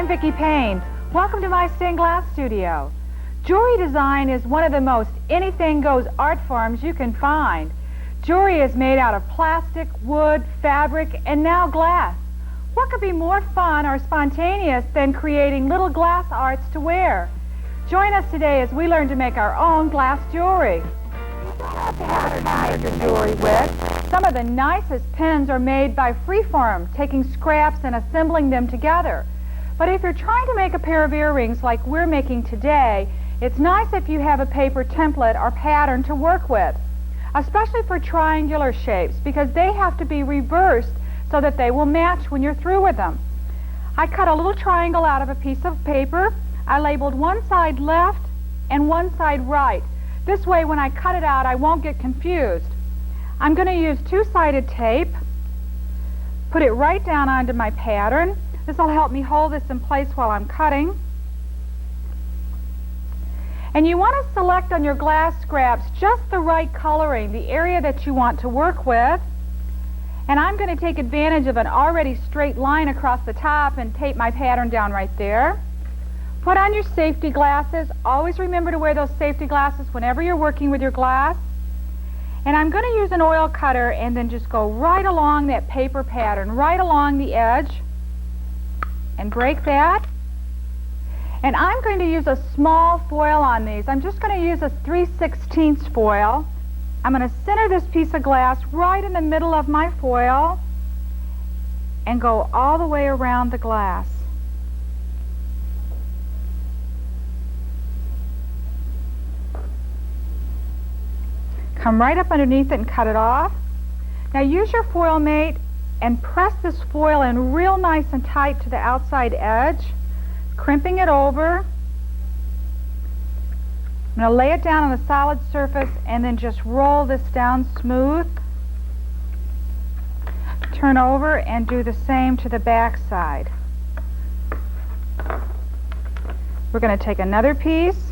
Vicki Payne. Welcome to my stained glass studio. Jewelry design is one of the most anything-goes art forms you can find. Jewelry is made out of plastic, wood, fabric, and now glass. What could be more fun or spontaneous than creating little glass arts to wear? Join us today as we learn to make our own glass jewelry. Jewelry with. Some of the nicest pins are made by freeform, taking scraps and assembling them together. But if you're trying to make a pair of earrings like we're making today, it's nice if you have a paper template or pattern to work with, especially for triangular shapes, because they have to be reversed so that they will match when you're through with them. I cut a little triangle out of a piece of paper. I labeled one side left and one side right. This way, when I cut it out, I won't get confused. I'm going to use two-sided tape, put it right down onto my pattern. This will help me hold this in place while I'm cutting. And you want to select on your glass scraps just the right coloring, the area that you want to work with. And I'm going to take advantage of an already straight line across the top and tape my pattern down right there. Put on your safety glasses. Always remember to wear those safety glasses whenever you're working with your glass. And I'm going to use an oil cutter and then just go right along that paper pattern, right along the edge, and break that. And I'm going to use a small foil on these. I'm just going to use a 3/16 foil. I'm going to center this piece of glass right in the middle of my foil and go all the way around the glass. Come right up underneath it and cut it off. Now use your foil mate and press this foil in real nice and tight to the outside edge, crimping it over. I'm going to lay it down on a solid surface and then just roll this down smooth. Turn over and do the same to the back side. We're going to take another piece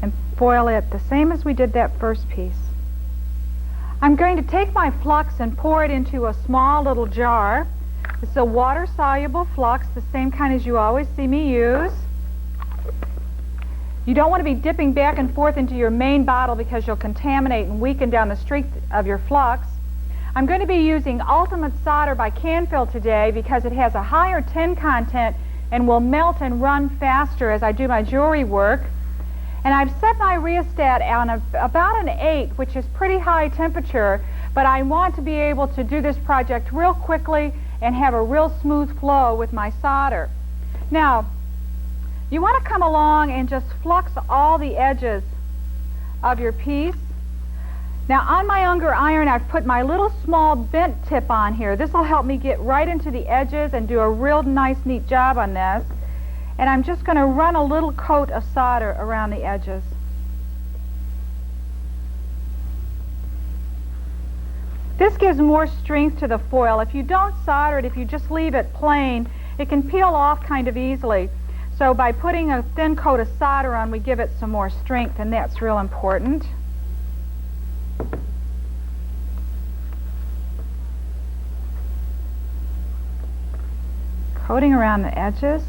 and foil it the same as we did that first piece. I'm going to take my flux and pour it into a small little jar. It's a water-soluble flux, the same kind as you always see me use. You don't want to be dipping back and forth into your main bottle because you'll contaminate and weaken down the strength of your flux. I'm going to be using Ultimate Solder by Canfield today because it has a higher tin content and will melt and run faster as I do my jewelry work. And I've set my rheostat on about an 8, which is pretty high temperature, but I want to be able to do this project real quickly and have a real smooth flow with my solder. Now, you want to come along and just flux all the edges of your piece. Now, on my Unger iron, I've put my little small bent tip on here. This will help me get right into the edges and do a real nice, neat job on this. And I'm just going to run a little coat of solder around the edges. This gives more strength to the foil. If you don't solder it, if you just leave it plain, it can peel off kind of easily. So by putting a thin coat of solder on, we give it some more strength, and that's real important. Coating around the edges.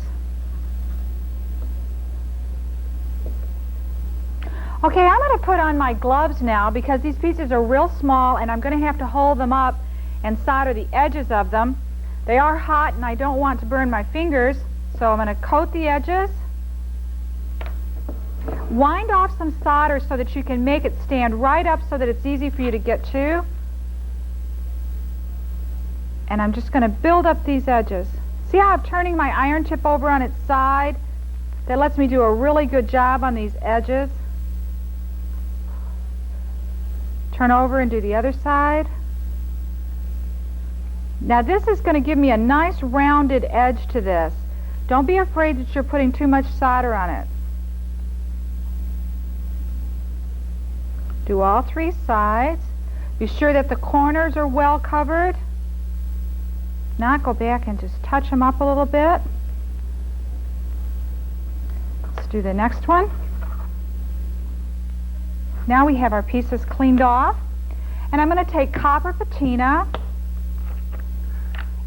Okay, I'm going to put on my gloves now because these pieces are real small and I'm going to have to hold them up and solder the edges of them. They are hot and I don't want to burn my fingers, so I'm going to coat the edges. Wind off some solder so that you can make it stand right up so that it's easy for you to get to. And I'm just going to build up these edges. See how I'm turning my iron tip over on its side? That lets me do a really good job on these edges. Turn over and do the other side. Now this is going to give me a nice rounded edge to this. Don't be afraid that you're putting too much solder on it. Do all three sides. Be sure that the corners are well covered. Not go back and just touch them up a little bit. Let's do the next one. Now we have our pieces cleaned off. And I'm going to take copper patina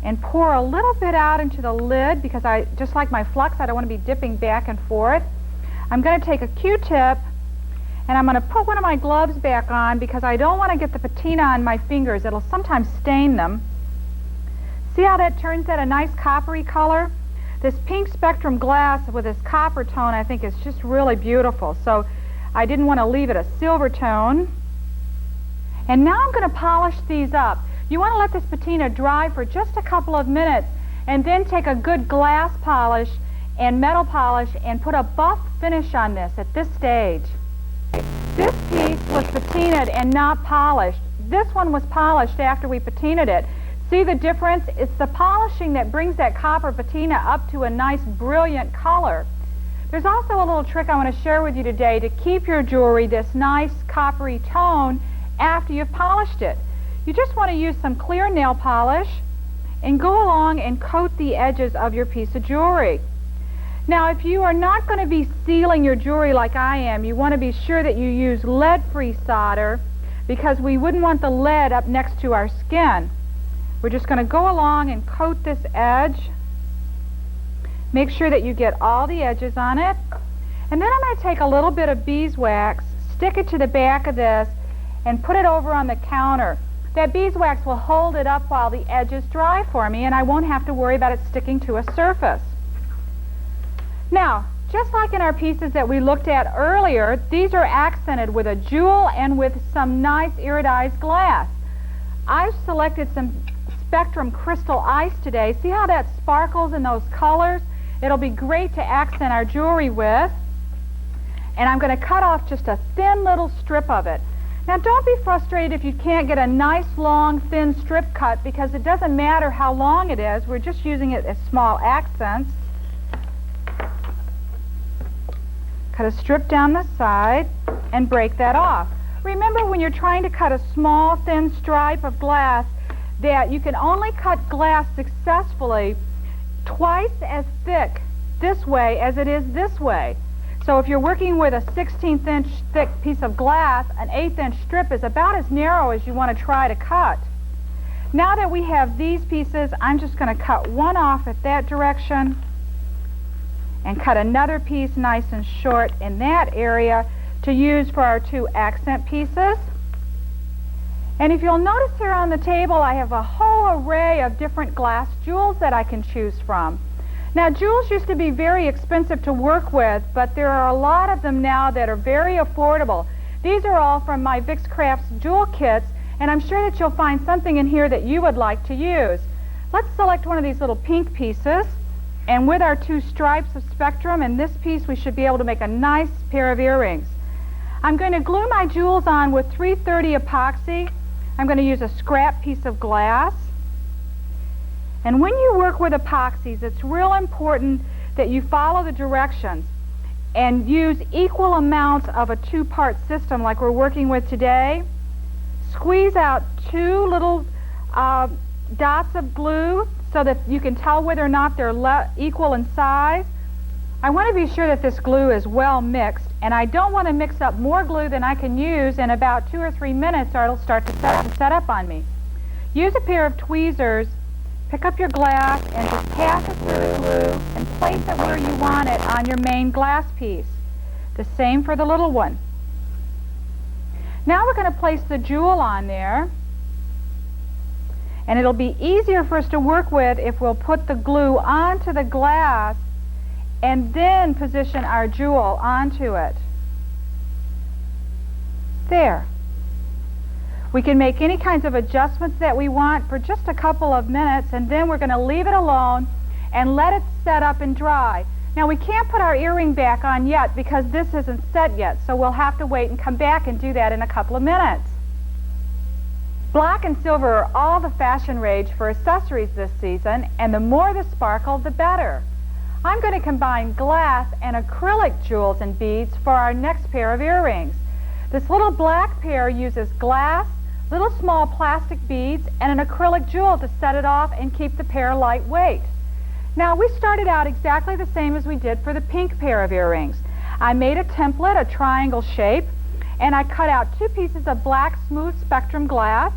and pour a little bit out into the lid because just like my flux, I don't want to be dipping back and forth. I'm going to take a Q-tip and I'm going to put one of my gloves back on because I don't want to get the patina on my fingers. It'll sometimes stain them. See how that turns out a nice coppery color? This pink spectrum glass with this copper tone I think is just really beautiful. So I didn't want to leave it a silver tone. And now I'm going to polish these up. You want to let this patina dry for just a couple of minutes and then take a good glass polish and metal polish and put a buff finish on this at this stage. This piece was patinaed and not polished. This one was polished after we patinaed it. See the difference? It's the polishing that brings that copper patina up to a nice brilliant color. There's also a little trick I want to share with you today to keep your jewelry this nice coppery tone after you've polished it. You just want to use some clear nail polish and go along and coat the edges of your piece of jewelry. Now, if you are not going to be sealing your jewelry like I am, you want to be sure that you use lead-free solder because we wouldn't want the lead up next to our skin. We're just going to go along and coat this edge. Make sure that you get all the edges on it. And then I'm going to take a little bit of beeswax, stick it to the back of this, and put it over on the counter. That beeswax will hold it up while the edges dry for me, and I won't have to worry about it sticking to a surface. Now, just like in our pieces that we looked at earlier, these are accented with a jewel and with some nice iridized glass. I've selected some Spectrum Crystal Ice today. See how that sparkles in those colors? It'll be great to accent our jewelry with. And I'm going to cut off just a thin little strip of it. Now, don't be frustrated if you can't get a nice, long, thin strip cut because it doesn't matter how long it is. We're just using it as small accents. Cut a strip down the side and break that off. Remember, when you're trying to cut a small, thin stripe of glass, that you can only cut glass successfully twice as thick this way as it is this way. So if you're working with a 16th inch thick piece of glass, an 1/8 inch strip is about as narrow as you want to try to cut. Now that we have these pieces, I'm just going to cut one off at that direction and cut another piece nice and short in that area to use for our two accent pieces. And if you'll notice here on the table, I have a whole array of different glass jewels that I can choose from. Now, jewels used to be very expensive to work with, but there are a lot of them now that are very affordable. These are all from my Vic's Crafts jewel kits, and I'm sure that you'll find something in here that you would like to use. Let's select one of these little pink pieces, and with our two stripes of Spectrum and this piece, we should be able to make a nice pair of earrings. I'm going to glue my jewels on with 330 epoxy. I'm going to use a scrap piece of glass. And when you work with epoxies, it's real important that you follow the directions and use equal amounts of a two-part system like we're working with today. Squeeze out two little dots of glue so that you can tell whether or not they're equal in size. I want to be sure that this glue is well mixed, and I don't want to mix up more glue than I can use in about 2 or 3 minutes or it'll start to set up on me. Use a pair of tweezers, pick up your glass, and just pass it through the glue and place it where you want it on your main glass piece. The same for the little one. Now we're going to place the jewel on there, and it'll be easier for us to work with if we'll put the glue onto the glass and then position our jewel onto it. There. We can make any kinds of adjustments that we want for just a couple of minutes, and then we're going to leave it alone and let it set up and dry. Now, we can't put our earring back on yet because this isn't set yet, so we'll have to wait and come back and do that in a couple of minutes. Black and silver are all the fashion rage for accessories this season, and the more the sparkle, the better. I'm going to combine glass and acrylic jewels and beads for our next pair of earrings. This little black pair uses glass, little small plastic beads, and an acrylic jewel to set it off and keep the pair lightweight. Now, we started out exactly the same as we did for the pink pair of earrings. I made a template, a triangle shape, and I cut out 2 pieces of black smooth spectrum glass.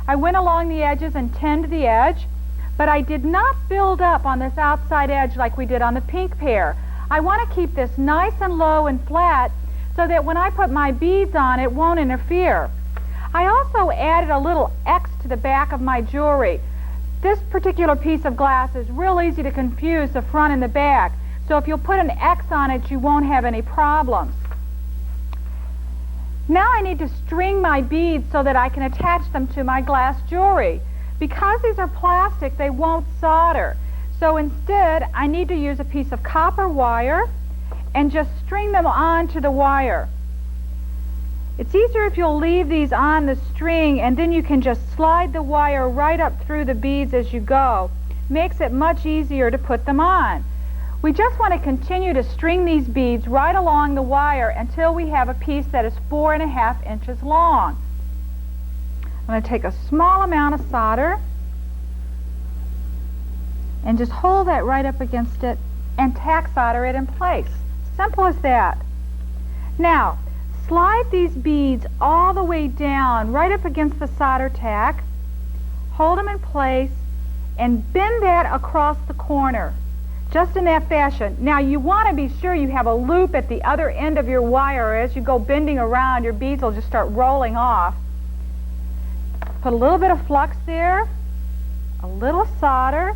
I went along the edges and tinned the edge, but I did not build up on this outside edge like we did on the pink pair. I want to keep this nice and low and flat so that when I put my beads on, it won't interfere. I also added a little X to the back of my jewelry. This particular piece of glass is real easy to confuse the front and the back, so if you'll put an X on it, you won't have any problems. Now I need to string my beads so that I can attach them to my glass jewelry. Because these are plastic, they won't solder. So instead, I need to use a piece of copper wire and just string them onto the wire. It's easier if you'll leave these on the string and then you can just slide the wire right up through the beads as you go. Makes it much easier to put them on. We just want to continue to string these beads right along the wire until we have a piece that is 4.5 inches long. I'm going to take a small amount of solder and just hold that right up against it and tack solder it in place. Simple as that. Now, slide these beads all the way down right up against the solder tack, hold them in place, and bend that across the corner, just in that fashion. Now you want to be sure you have a loop at the other end of your wire. As you go bending around, your beads will just start rolling off. Put a little bit of flux there, a little solder,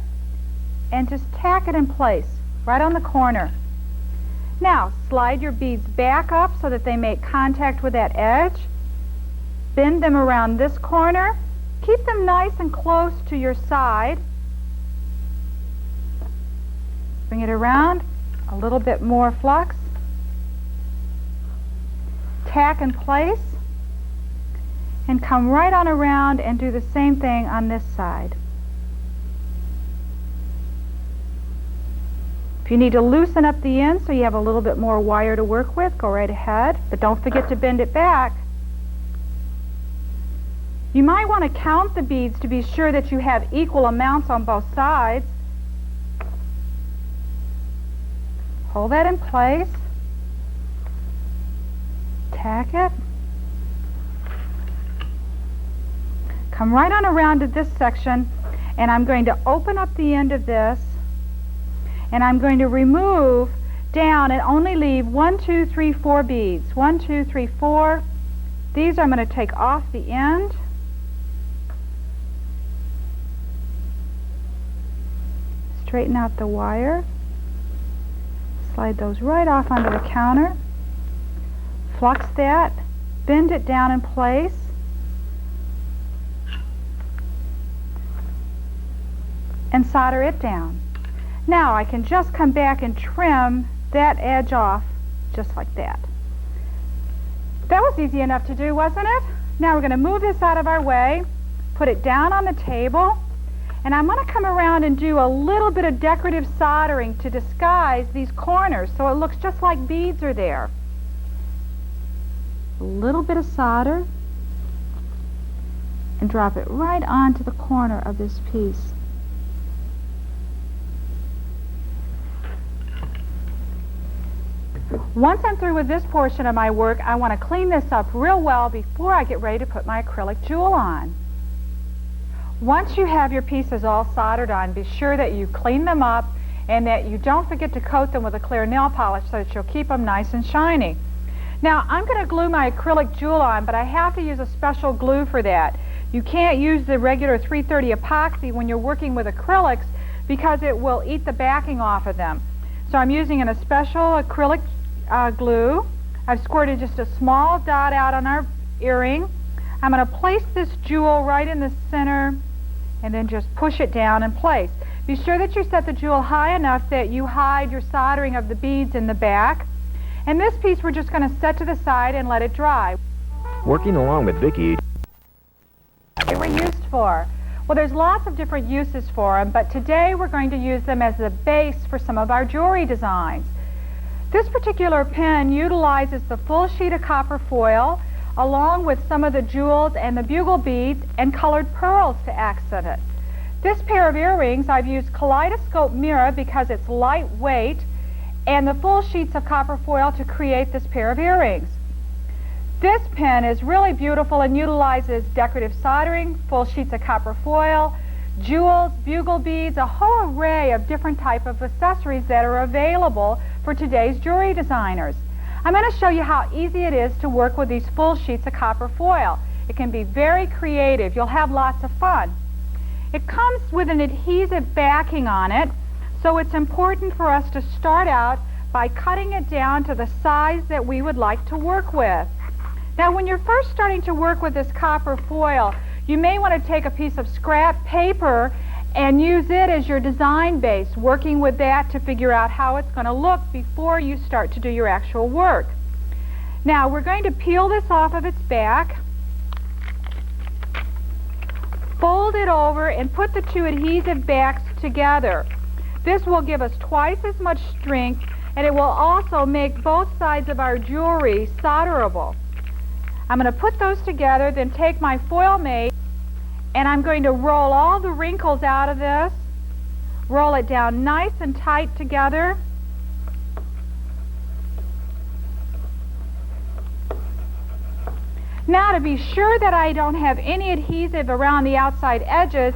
and just tack it in place right on the corner. Now, slide your beads back up so that they make contact with that edge. Bend them around this corner. Keep them nice and close to your side. Bring it around, a little bit more flux. Tack in place. And come right on around and do the same thing on this side. If you need to loosen up the end so you have a little bit more wire to work with, go right ahead, but don't forget to bend it back. You might want to count the beads to be sure that you have equal amounts on both sides. Hold that in place. Tack it. Come right on around to this section, and I'm going to open up the end of this, and I'm going to remove down and only leave 1, 2, 3, 4 beads. 1, 2, 3, 4. These I'm going to take off the end. Straighten out the wire. Slide those right off onto the counter. Flux that. Bend it down in place. And solder it down. Now I can just come back and trim that edge off just like that. That was easy enough to do, wasn't it? Now we're going to move this out of our way, put it down on the table, and I'm going to come around and do a little bit of decorative soldering to disguise these corners so it looks just like beads are there. A little bit of solder and drop it right onto the corner of this piece. Once I'm through with this portion of my work, I want to clean this up real well before I get ready to put my acrylic jewel on. Once you have your pieces all soldered on, be sure that you clean them up and that you don't forget to coat them with a clear nail polish so that you'll keep them nice and shiny. Now, I'm going to glue my acrylic jewel on, but I have to use a special glue for that. You can't use the regular 330 epoxy when you're working with acrylics because it will eat the backing off of them. So I'm using a special acrylic glue. I've squirted just a small dot out on our earring. I'm going to place this jewel right in the center and then just push it down in place. Be sure that you set the jewel high enough that you hide your soldering of the beads in the back. And this piece we're just going to set to the side and let it dry. Working along with Vicki. They were used for? Well, there's lots of different uses for them, but today we're going to use them as the base for some of our jewelry designs. This particular pen utilizes the full sheet of copper foil along with some of the jewels and the bugle beads and colored pearls to accent it. This pair of earrings, I've used kaleidoscope mirror because it's lightweight, and the full sheets of copper foil to create this pair of earrings. This pen is really beautiful and utilizes decorative soldering, full sheets of copper foil, jewels, bugle beads, a whole array of different type of accessories that are available for today's jewelry designers. I'm going to show you how easy it is to work with these full sheets of copper foil. It can be very creative. You'll have lots of fun. It comes with an adhesive backing on it, so it's important for us to start out by cutting it down to the size that we would like to work with. Now, when you're first starting to work with this copper foil, you may want to take a piece of scrap paper and use it as your design base, working with that to figure out how it's going to look before you start to do your actual work. Now, we're going to peel this off of its back, fold it over, and put the two adhesive backs together. This will give us twice as much strength, and it will also make both sides of our jewelry solderable. I'm going to put those together, then take my foil mate, and I'm going to roll all the wrinkles out of this, roll it down nice and tight together. Now, to be sure that I don't have any adhesive around the outside edges,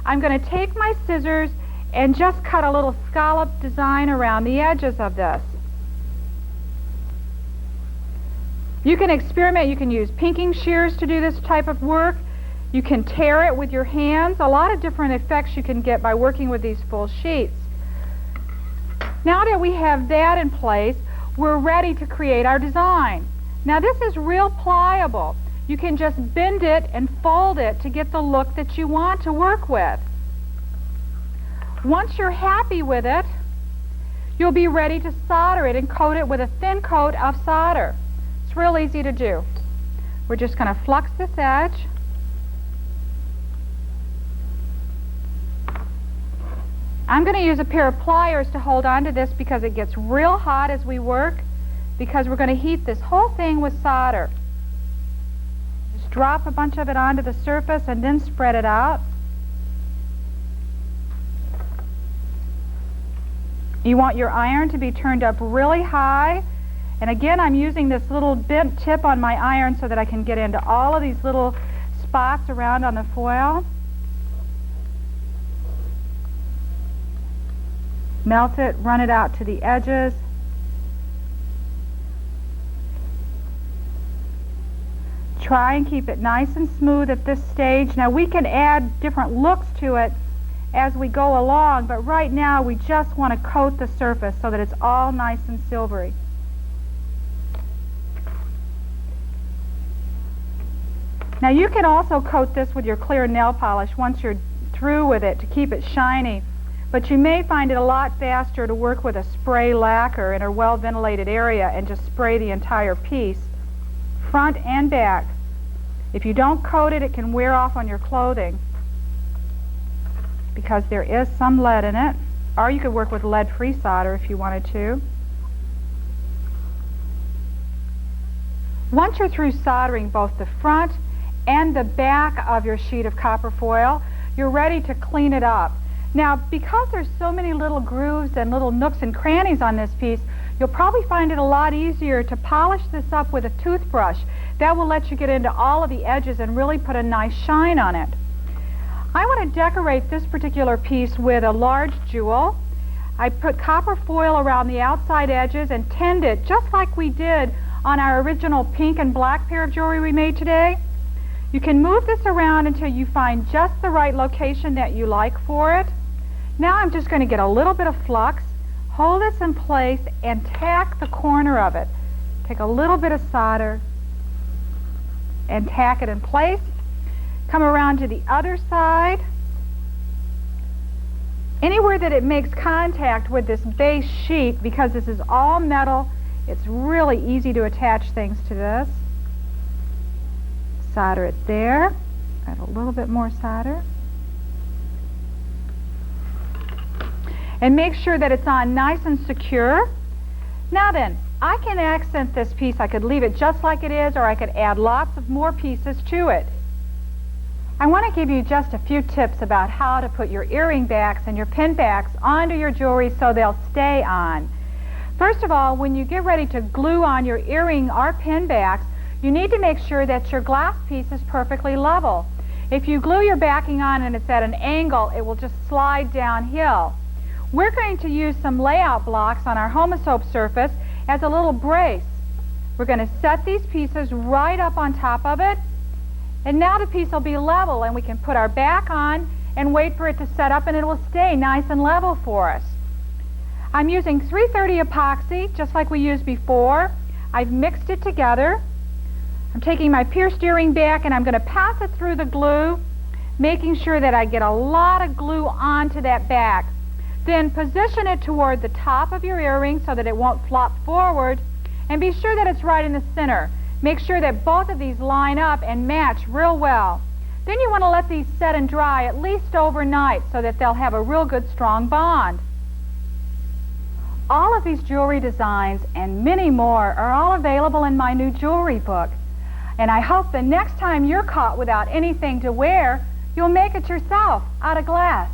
I'm going to take my scissors and just cut a little scallop design around the edges of this. You can experiment. You can use pinking shears to do this type of work. You can tear it with your hands. A lot of different effects you can get by working with these full sheets. Now that we have that in place, we're ready to create our design. Now, this is real pliable. You can just bend it and fold it to get the look that you want to work with. Once you're happy with it, you'll be ready to solder it and coat it with a thin coat of solder. It's real easy to do. We're just going to flux this edge. I'm going to use a pair of pliers to hold on to this because it gets real hot as we work, because we're going to heat this whole thing with solder. Just drop a bunch of it onto the surface and then spread it out. You want your iron to be turned up really high. And again, I'm using this little bent tip on my iron so that I can get into all of these little spots around on the foil. Melt it, run it out to the edges. Try and keep it nice and smooth at this stage. Now, we can add different looks to it as we go along, but right now we just want to coat the surface so that it's all nice and silvery. Now, you can also coat this with your clear nail polish once you're through with it to keep it shiny, but you may find it a lot faster to work with a spray lacquer in a well-ventilated area and just spray the entire piece, front and back. If you don't coat it, it can wear off on your clothing because there is some lead in it, or you could work with lead-free solder if you wanted to. Once you're through soldering both the front and the back of your sheet of copper foil, you're ready to clean it up. Now, because there's so many little grooves and little nooks and crannies on this piece, you'll probably find it a lot easier to polish this up with a toothbrush. That will let you get into all of the edges and really put a nice shine on it. I want to decorate this particular piece with a large jewel. I put copper foil around the outside edges and tinned it just like we did on our original pink and black pair of jewelry we made today. You can move this around until you find just the right location that you like for it. Now I'm just going to get a little bit of flux, hold this in place, and tack the corner of it. Take a little bit of solder and tack it in place. Come around to the other side. Anywhere that it makes contact with this base sheet, because this is all metal, it's really easy to attach things to this. Solder it there. Add a little bit more solder. And make sure that it's on nice and secure. Now then, I can accent this piece. I could leave it just like it is, or I could add lots of more pieces to it. I want to give you just a few tips about how to put your earring backs and your pin backs onto your jewelry so they'll stay on. First of all, when you get ready to glue on your earring or pin backs, you need to make sure that your glass piece is perfectly level. If you glue your backing on and it's at an angle, it will just slide downhill. We're going to use some layout blocks on our Homosoap surface as a little brace. We're going to set these pieces right up on top of it, and now the piece will be level, and we can put our back on and wait for it to set up, and it will stay nice and level for us. I'm using 330 epoxy, just like we used before. I've mixed it together. I'm taking my pierced earring back, and I'm going to pass it through the glue, making sure that I get a lot of glue onto that back. Then position it toward the top of your earring so that it won't flop forward, and be sure that it's right in the center. Make sure that both of these line up and match real well. Then you want to let these set and dry at least overnight so that they'll have a real good strong bond. All of these jewelry designs and many more are all available in my new jewelry book. And I hope the next time you're caught without anything to wear, you'll make it yourself out of glass.